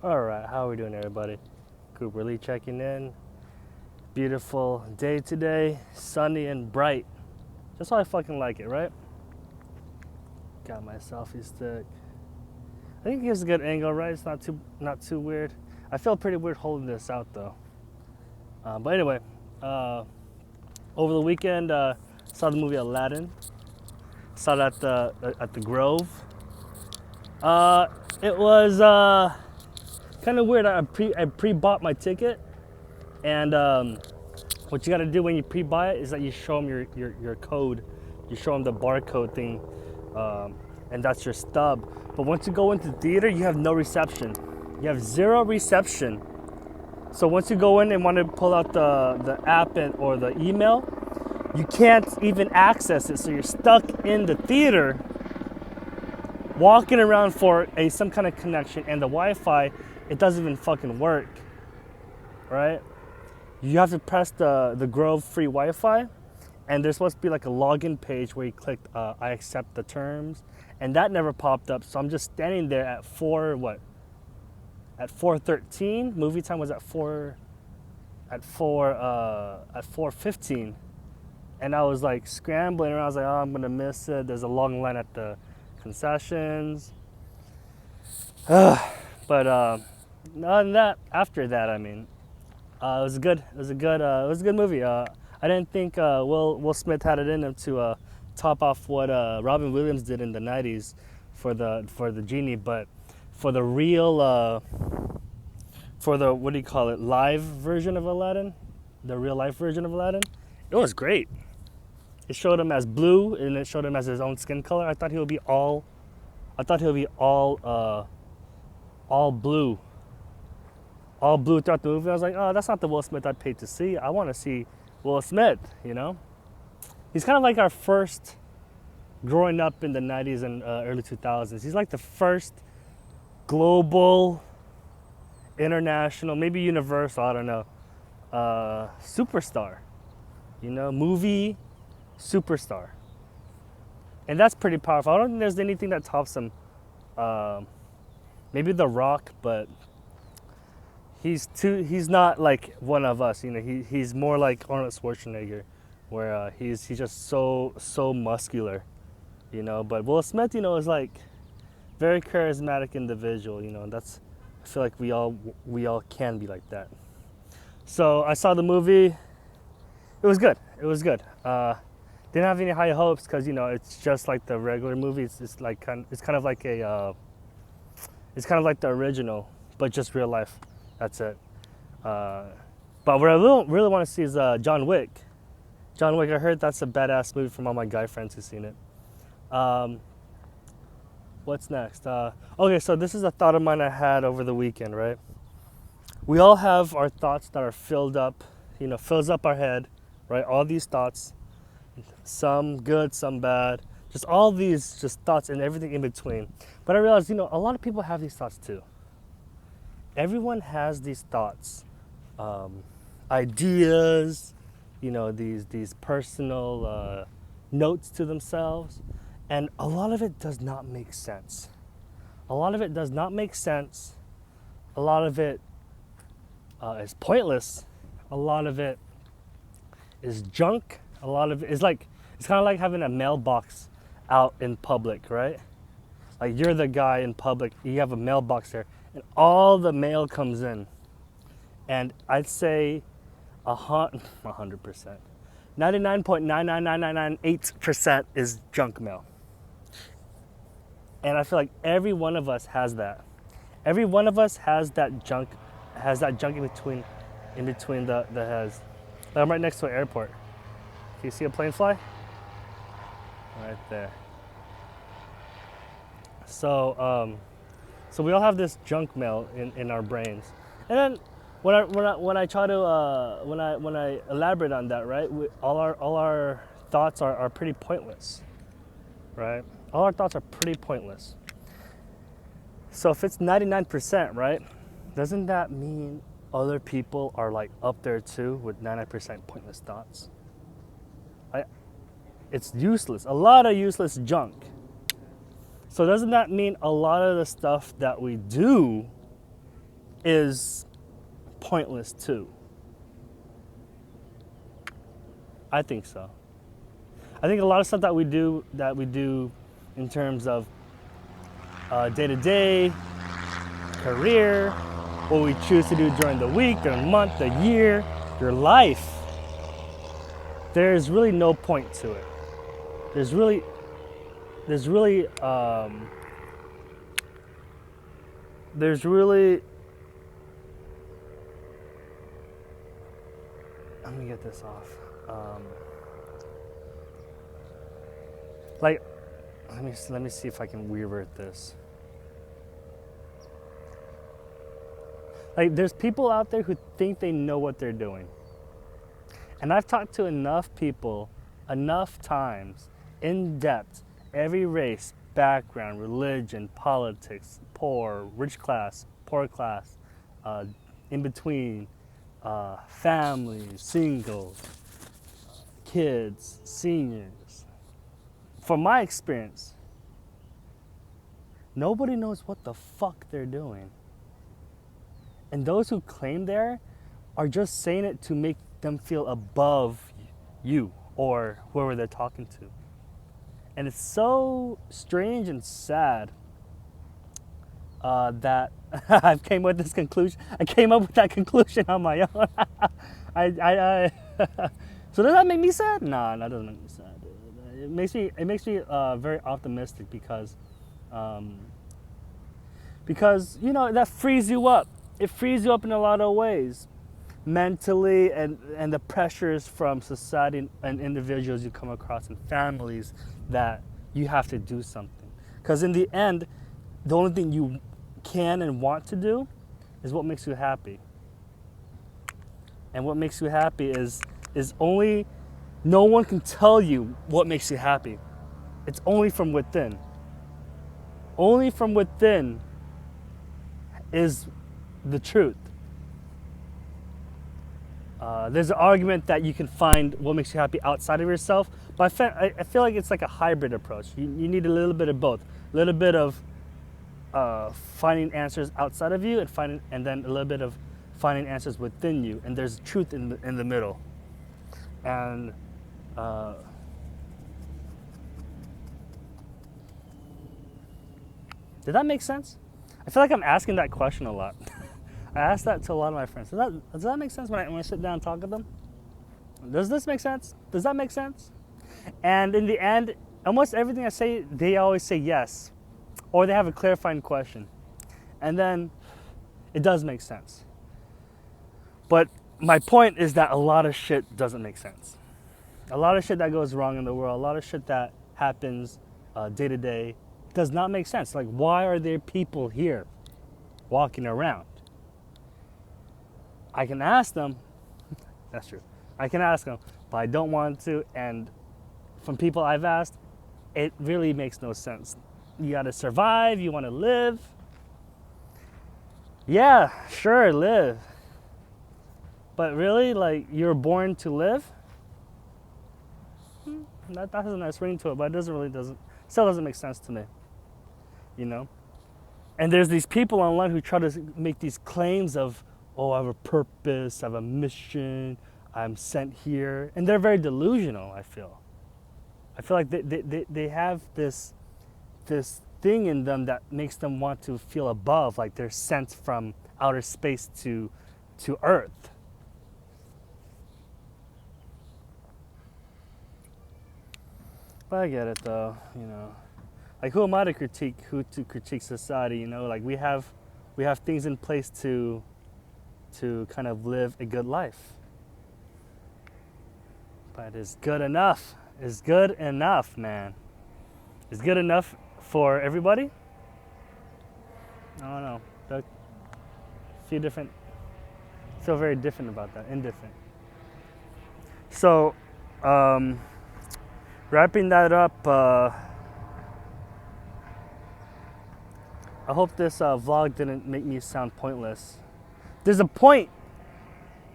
Alright, how are we doing, everybody? Cooper Lee checking in. Beautiful day today, sunny and bright. Just how I fucking like it, right? Got my selfie stick. I think it gives a good angle, right? It's not too weird. I feel pretty weird holding this out though. But anyway, over the weekend, saw the movie Aladdin. Saw it at the Grove. It was kind of weird. I pre-bought my ticket, and what you got to do when you pre-buy it is that you show them your code. You show them the barcode thing, and that's your stub. But once you go into the theater, you have no reception. You have zero reception. So once you go in and want to pull out the app or the email, you can't even access it. So you're stuck in the theater, walking around for some kind of connection, and the Wi-Fi, it doesn't even fucking work, right? You have to press the Grove free Wi-Fi, and there's supposed to be like a login page where you click I accept the terms, and that never popped up. So I'm just standing there at 4:13. Movie time was at 4:15, and I was like scrambling around. I was like, oh, I'm gonna miss it. There's a long line at the concessions. But other than that, after that, I mean, it was good. It was a good movie. I didn't think Will Smith had it in him to top off what Robin Williams did in the '90s for the genie, but for the real for the, what do you call it, live version of Aladdin, the real life version of Aladdin, it was great. It showed him as blue, and it showed him as his own skin color. I thought he would be all blue throughout the movie. I was like, oh, that's not the Will Smith I'd pay to see. I want to see Will Smith, you know? He's kind of like our first, growing up in the 90s and early 2000s. He's like the first global, international, maybe universal, I don't know, superstar, you know, movie superstar. And that's pretty powerful. I don't think there's anything that tops him. Maybe The Rock, but he's not like one of us, you know. He's more like Arnold Schwarzenegger, where he's just so muscular, you know. But Will Smith, you know, is like very charismatic individual, you know. And that's, I feel like we all can be like that. So I saw the movie. It was good. Didn't have any high hopes because, you know, it's just like the regular movie. It's kind of like the original, but just real life. That's it. But what I really want to see is John Wick. John Wick. I heard that's a badass movie from all my guy friends who've seen it. What's next? Okay, so this is a thought of mine I had over the weekend, right? We all have our thoughts that are filled up, you know, fills up our head, right? All these thoughts, some good, some bad, just all these just thoughts and everything in between. But I realized, you know, a lot of people have these thoughts too. Everyone has these thoughts, ideas, you know, these personal notes to themselves. And a lot of it does not make sense. A lot of it does not make sense. A lot of it is pointless. A lot of it is junk. A lot of it is like, it's kind of like having a mailbox out in public, right? Like you're the guy in public, you have a mailbox there, and all the mail comes in. And I'd say 100%. 99.99998% is junk mail. And I feel like every one of us has that. Every one of us has that junk in between the heads. Like I'm right next to an airport. Can you see a plane fly? Right there. So we all have this junk mail in our brains. And then when I try to when I elaborate on that, right? All our thoughts are pretty pointless, right? All our thoughts are pretty pointless. So if it's 99%, right? Doesn't that mean other people are like up there too with 99% pointless thoughts? It's useless. A lot of useless junk. So doesn't that mean a lot of the stuff that we do is pointless too. I think so. I think a lot of stuff that we do in terms of day-to-day, career, what we choose to do during the week, the month, the year, your life, there's really no point to it. There's really let me get this off. Like, let me see if I can revert this. Like, there's people out there who think they know what they're doing. And I've talked to enough people, enough times, in depth, every race, background, religion, politics, poor, rich class, poor class, in between, families, single, kids, seniors. From my experience, nobody knows what the fuck they're doing. And those who claim they're are just saying it to make them feel above you or whoever they're talking to. And it's so strange and sad that I came up with that conclusion on my own. So does that make me sad? Nah, that doesn't make me sad. It makes me very optimistic because you know that frees you up. It frees you up in a lot of ways, mentally, and the pressures from society and individuals you come across and families that you have to do something. Because in the end, the only thing you can and want to do is what makes you happy. And what makes you happy is only, no one can tell you what makes you happy. It's only from within. Only from within is the truth. There's an argument that you can find what makes you happy outside of yourself, but I feel like it's like a hybrid approach. You need a little bit of both. A little bit of finding answers outside of you and then a little bit of finding answers within you, and there's truth in the middle. And did that make sense? I feel like I'm asking that question a lot. I ask that to a lot of my friends. Does that make sense when I sit down and talk to them? Does this make sense? Does that make sense? And in the end, almost everything I say, they always say yes. Or they have a clarifying question. And then it does make sense. But my point is that a lot of shit doesn't make sense. A lot of shit that goes wrong in the world, a lot of shit that happens day to day does not make sense. Like, why are there people here walking around? I can ask them, that's true. I can ask them, but I don't want to. And from people I've asked, it really makes no sense. You gotta survive, you wanna live. Yeah, sure, live. But really, like, you're born to live? That has a nice ring to it, but it still doesn't make sense to me. You know? And there's these people online who try to make these claims of, oh, I have a purpose, I have a mission, I'm sent here. And they're very delusional, I feel. I feel like they have this thing in them that makes them want to feel above, like they're sent from outer space to Earth. But I get it though, you know. Like, who am I to critique society, you know? Like, we have things in place to kind of live a good life. But it's good enough. It's good enough, man. It's good enough for everybody? I don't know. Feel very different about that. Indifferent. So, wrapping that up, I hope this vlog didn't make me sound pointless. There's a point,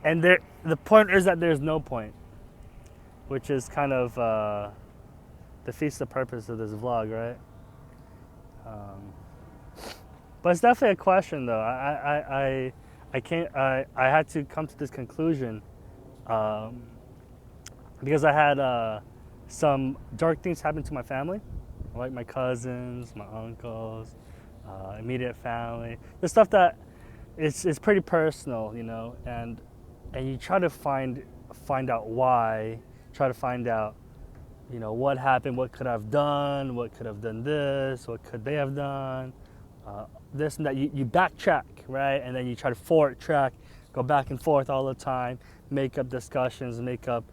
and the point is that there's no point, which is kind of defeats the purpose of this vlog, right? But it's definitely a question, though. I can't. I had to come to this conclusion um, because I had some dark things happen to my family, like my cousins, my uncles, immediate family. The stuff that it's pretty personal, you know, and you try to find out why, try to find out, you know, what happened, what could I have done, what could have done this, what could they have done, this and that. You backtrack, right, and then you try to forward track, go back and forth all the time, make up discussions, make up,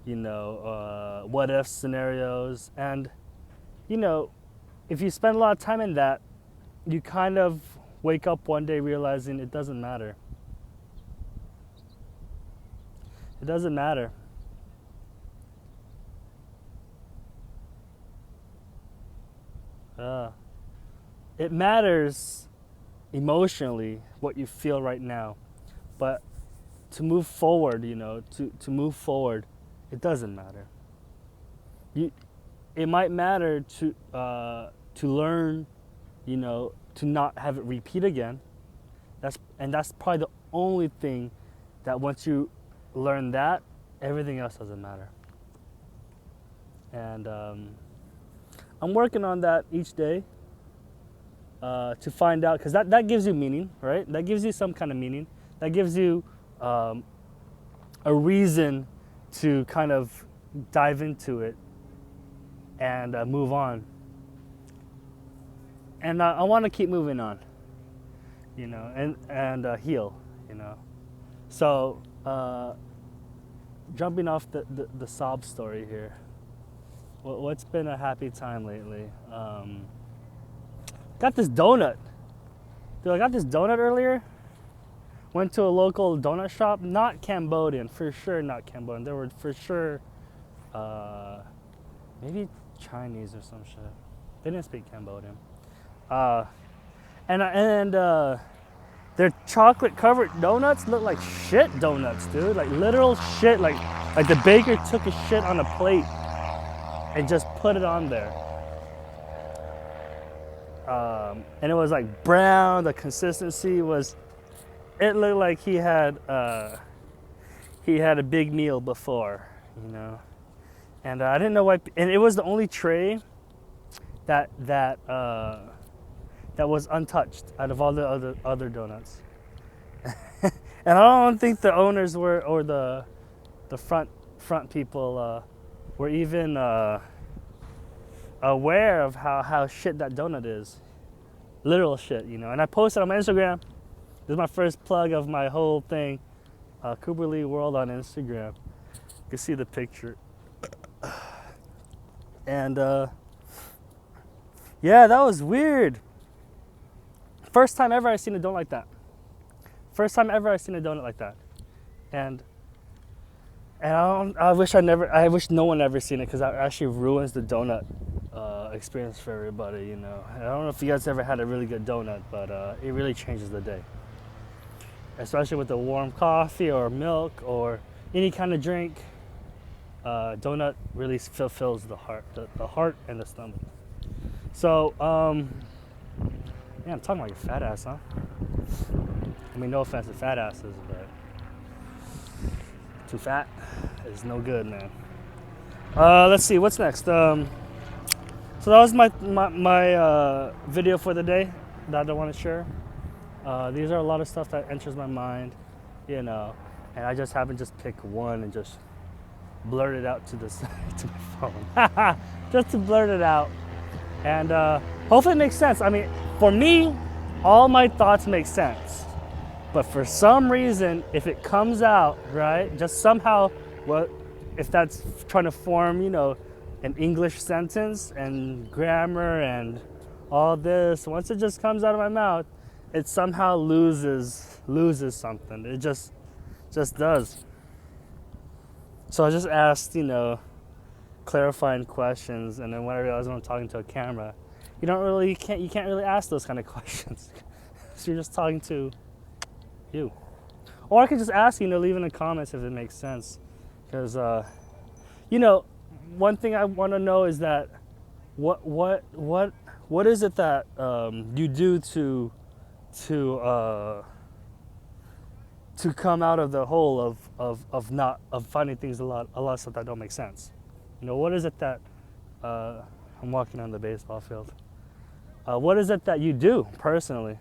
you know, what if scenarios, and you know, if you spend a lot of time in that, you kind of wake up one day realizing it doesn't matter. It doesn't matter. Uh, it matters emotionally what you feel right now, but to move forward, you know, to move forward, it doesn't matter. You, it might matter to learn, you know, to not have it repeat again. That's probably the only thing that once you learn that, everything else doesn't matter. And I'm working on that each day to find out, because that gives you meaning, right? That gives you some kind of meaning. That gives you a reason to kind of dive into it and move on. And I want to keep moving on, you know, and heal, you know. So jumping off the sob story here, what's been a happy time lately? Got this donut. Dude, I got this donut earlier. Went to a local donut shop, not Cambodian, for sure not Cambodian. They were for sure maybe Chinese or some shit. They didn't speak Cambodian. And their chocolate covered donuts look like shit donuts, dude. Like literal shit. Like the baker took a shit on a plate and just put it on there. And it was like brown. The consistency was. It looked like he had a big meal before, you know. And I didn't know why. And it was the only tray that was untouched out of all the other donuts. And I don't think the owners were, or the front people were even aware of how shit that donut is. Literal shit, you know. And I posted on my Instagram. This is my first plug of my whole thing. Cooper Lee World on Instagram. You can see the picture. And yeah, that was weird. First time ever I seen a donut like that. First time ever I seen a donut like that. And I wish no one ever seen it, because that actually ruins the donut experience for everybody, you know. I don't know if you guys ever had a really good donut, but it really changes the day. Especially with the warm coffee or milk or any kind of drink. Donut really fulfills the heart and the stomach. So, yeah, I'm talking about your fat ass, huh? I mean, no offense to fat asses, but too fat is no good, man. Let's see, what's next? So that was my video for the day that I want to share. These are a lot of stuff that enters my mind, you know, and I just haven't just picked one and just blurt it out to my phone, just to blurt it out, and hopefully it makes sense. I mean, for me, all my thoughts make sense, but for some reason, if it comes out right, just somehow, well, if that's trying to form, you know, an English sentence and grammar and all this, once it just comes out of my mouth, it somehow loses something. It just does. So I just asked, you know, clarifying questions, and then when I realized I'm talking to a camera, you can't really ask those kind of questions. So you're just talking to you. Or I could just ask, you know, leave in the comments if it makes sense. Because you know, one thing I want to know is that what is it that you do to to come out of the hole of finding things a lot of stuff that don't make sense. You know, what is it that I'm walking on the baseball field? What is it that you do personally?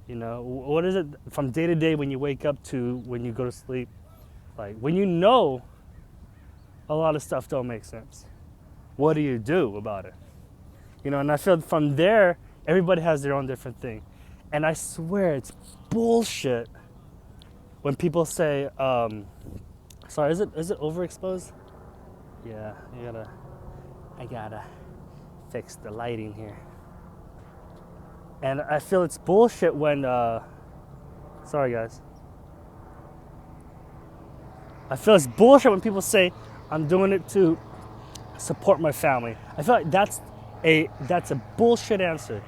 You know, what is it from day to day when you wake up to when you go to sleep? Like when you know a lot of stuff don't make sense, what do you do about it? You know, and I feel from there, everybody has their own different thing. And I swear it's bullshit when people say, sorry, is it overexposed? Yeah, I gotta fix the lighting here. And I feel it's bullshit when, sorry guys. I feel it's bullshit when people say, I'm doing it to support my family. I feel like that's a bullshit answer.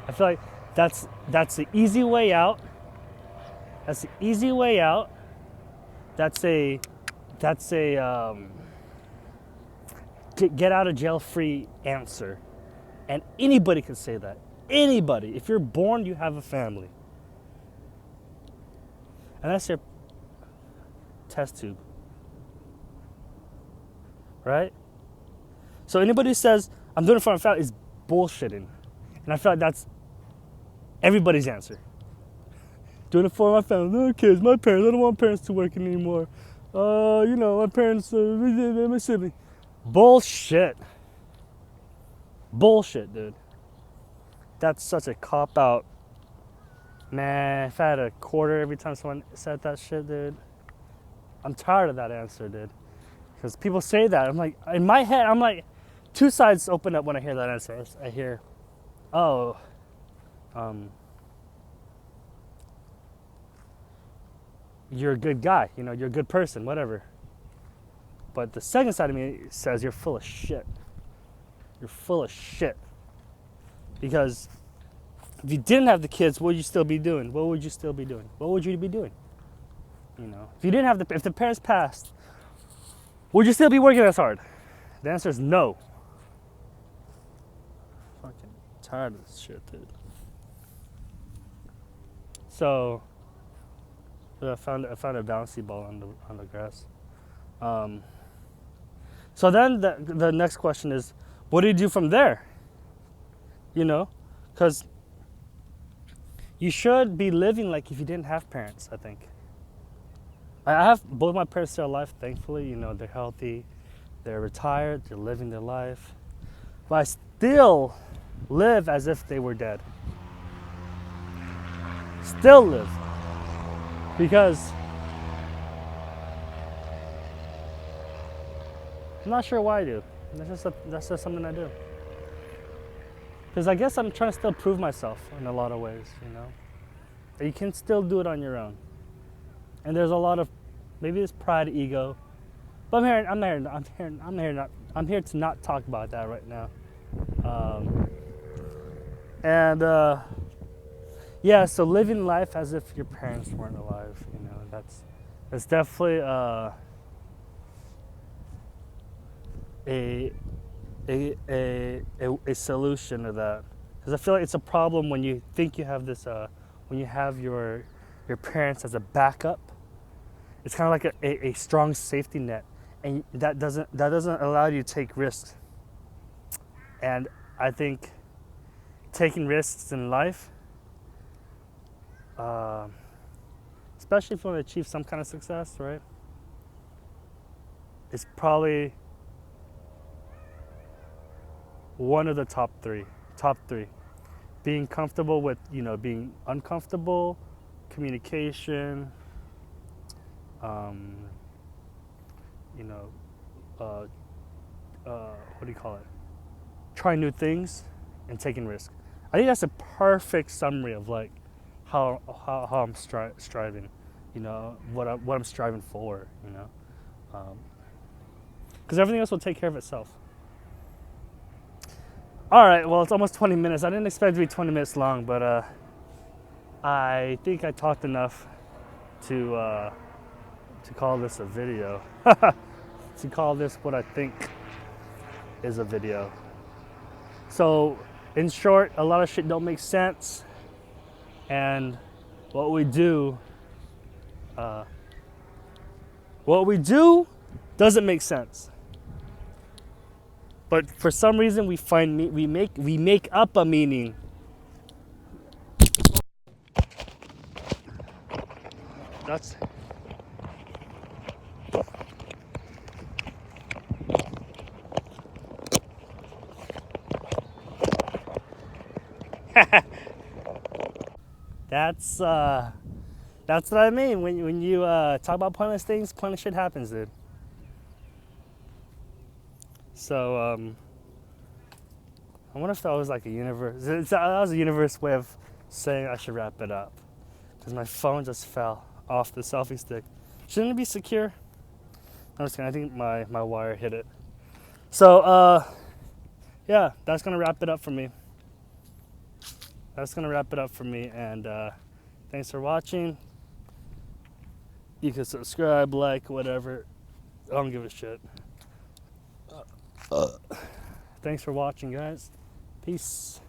I feel like that's the easy way out. That's the easy way out. That's a get out of jail free answer. And anybody can say that. Anybody. If you're born, you have a family. And that's your test tube. Right? So anybody who says, I'm doing it for my family is bullshitting. And I feel like that's everybody's answer. Doing it for my family. No kids, my parents. I don't want parents to work anymore. You know, my parents, my sibling. Bullshit. Bullshit, dude. That's such a cop-out. Man, if I had a quarter every time someone said that shit, dude, I'm tired of that answer, dude. Because people say that. I'm like, in my head, I'm like, two sides open up when I hear that answer. I hear, oh, you're a good guy, you know, you're a good person, whatever. But the second side of me says you're full of shit. You're full of shit. Because if you didn't have the kids, what would you still be doing? What would you still be doing? What would you be doing? You know, if you didn't have if the parents passed, would you still be working as hard? The answer is no. Fucking tired of this shit, dude. So I found a bouncy ball on the grass. So then the next question is, what do you do from there? You know, because you should be living like if you didn't have parents, I think. I have both my parents still alive, thankfully. You know, they're healthy, they're retired, they're living their life. But I still live as if they were dead. Still live. Because I'm not sure why I do. That's just something I do. Because I guess I'm trying to still prove myself in a lot of ways, you know. That you can still do it on your own. And there's a lot of, maybe it's pride, ego. But I'm here to not talk about that right now. Yeah, so living life as if your parents weren't alive, you know, that's definitely a solution to that. Because I feel like it's a problem when you think you have this, when you have your parents as a backup. It's kind of like a strong safety net, and that doesn't allow you to take risks. And I think taking risks in life, especially if you want to achieve some kind of success, right, is probably one of the top three. Being comfortable with, you know, being uncomfortable, communication, you know, what do you call it? Trying new things and taking risks. I think that's a perfect summary of like how I'm striving, you know, what I'm striving for, you know, because everything else will take care of itself. All right, well, it's almost 20 minutes. I didn't expect it to be 20 minutes long, but I think I talked enough to call this a video. To call this what I think is a video. So, in short, a lot of shit don't make sense. And what we do doesn't make sense. But for some reason we make up a meaning. That's that's what I mean when you talk about pointless things. Pointless shit happens, dude. So I wonder if that was like a universe. That was a universe way of saying I should wrap it up, because my phone just fell off the selfie stick. Shouldn't it be secure? I'm just kidding. I think my wire hit it. So yeah, that's gonna wrap it up for me. And thanks for watching. You can subscribe, like, whatever. I don't give a shit. Thanks for watching, guys. Peace.